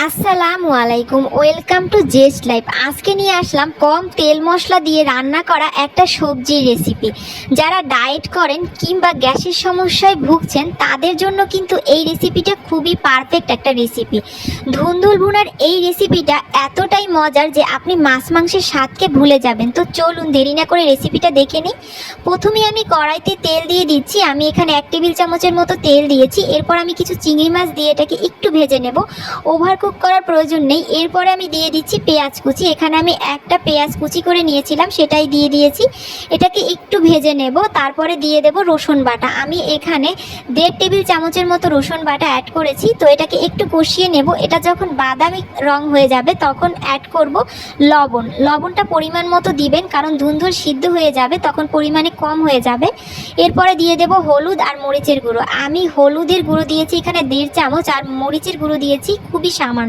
আসসালামু আলাইকুম, welcome to জেস্ট life. আজকে নিয়ে আসলাম কম তেল মশলা দিয়ে রান্না করা একটা সবজির রেসিপি। যারা ডায়েট করেন কিংবা গ্যাসের সমস্যায় ভুগছেন তাদের জন্য কিন্তু এই রেসিপিটা খুবই পারফেক্ট একটা রেসিপি। ধুন্দুল ভুনার এই রেসিপিটা এতটাই মজার যে আপনি মাছ মাংসের স্বাদকে ভুলে যাবেন। তো চলুন দেরি না করে রেসিপিটা দেখে নিই। প্রথমে আমি কড়াইতে তেল দিয়ে দিচ্ছি। আমি এখানে 1 টেবিল চামচের মতো তেল দিয়েছি। এরপর আমি কিছু চিংড়ি মাছ দিয়ে এটাকে একটু ভেজে নেব। ওভারকুক করার প্রয়োজন নেই। এরপরে আমি দিয়ে দিচ্ছি পেঁয়াজ কুচি। এখানে আমি একটা পেঁয়াজ কুচি করে নিয়েছিলাম, সেটাই দিয়ে দিয়েছি। এটাকে একটু ভেজে নেব। তারপরে দিয়ে দেব রসুন বাটা। আমি এখানে 1.5 টেবিল চামচের মতো রসুন বাটা অ্যাড করেছি। তো এটাকে একটু কষিয়ে নেব। এটা যখন বাদামি রং হয়ে যাবে তখন অ্যাড করব লবণ। লবণটা পরিমাণ মতো দিবেন, কারণ ধুন্দুল সিদ্ধ হয়ে যাবে তখন পরিমাণে কম হয়ে যাবে। এরপরে দিয়ে দেব হলুদ আর মরিচের গুঁড়ো। আমি হলুদের গুঁড়ো দিয়েছি এখানে 1.5 চামচ, আর মরিচের গুঁড়ো দিয়েছি খুবই সামান্য।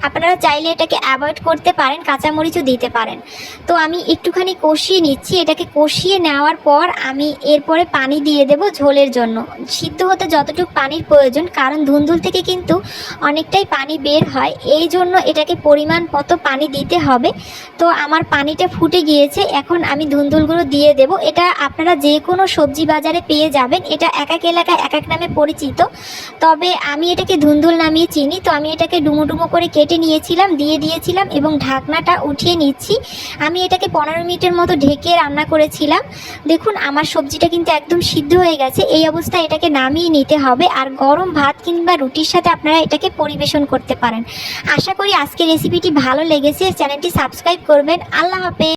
আপনারা চাইলে এটাকে অ্যাভয়েড করতে পারেন, কাঁচামরিচও দিতে পারেন। তো আমি একটুখানি কষিয়ে নিচ্ছি। এটাকে কষিয়ে নেওয়ার পর আমি এরপরে পানি দিয়ে দেব ঝোলের জন্য। সিদ্ধ হতে যতটুকু পানির প্রয়োজন, কারণ ধুন্দুল থেকে কিন্তু অনেকটাই পানি বের হয়, এই জন্য এটাকে পরিমাণ মতো পানি দিতে হবে। তো আমার পানিটা ফুটে গিয়েছে। এখন আমি ধুন্দুলগুলো দিয়ে দেব। এটা আপনারা যে কোনো সবজি বাজারে পেয়ে যাবেন। এটা এক এক এলাকায় এক এক নামে পরিচিত, তবে আমি এটাকে ধুন্দুল নামিয়ে চিনি। তো আমি এটাকে ডুমো ডুমো করে কেটে নিয়েছিলাম, দিয়ে দিয়েছিলাম এবং ঢাকনাটা উঠিয়ে নিচ্ছি। আমি এটাকে 15 মিনিটের মতো ঢেকে রান্না করেছিলাম। দেখুন আমার সবজিটা কিন্তু একদম সিদ্ধ হয়ে গেছে। এই অবস্থায় এটাকে নামিয়ে নিতে হবে, আর গরম ভাত কিংবা রুটির সাথে আপনারা এটাকে পরিবেশন করতে পারেন। আশা করি আজকের রেসিপিটি ভালো লেগেছে। চ্যানেলটি সাবস্ক্রাইব করবেন। আল্লাহ হাফেজ।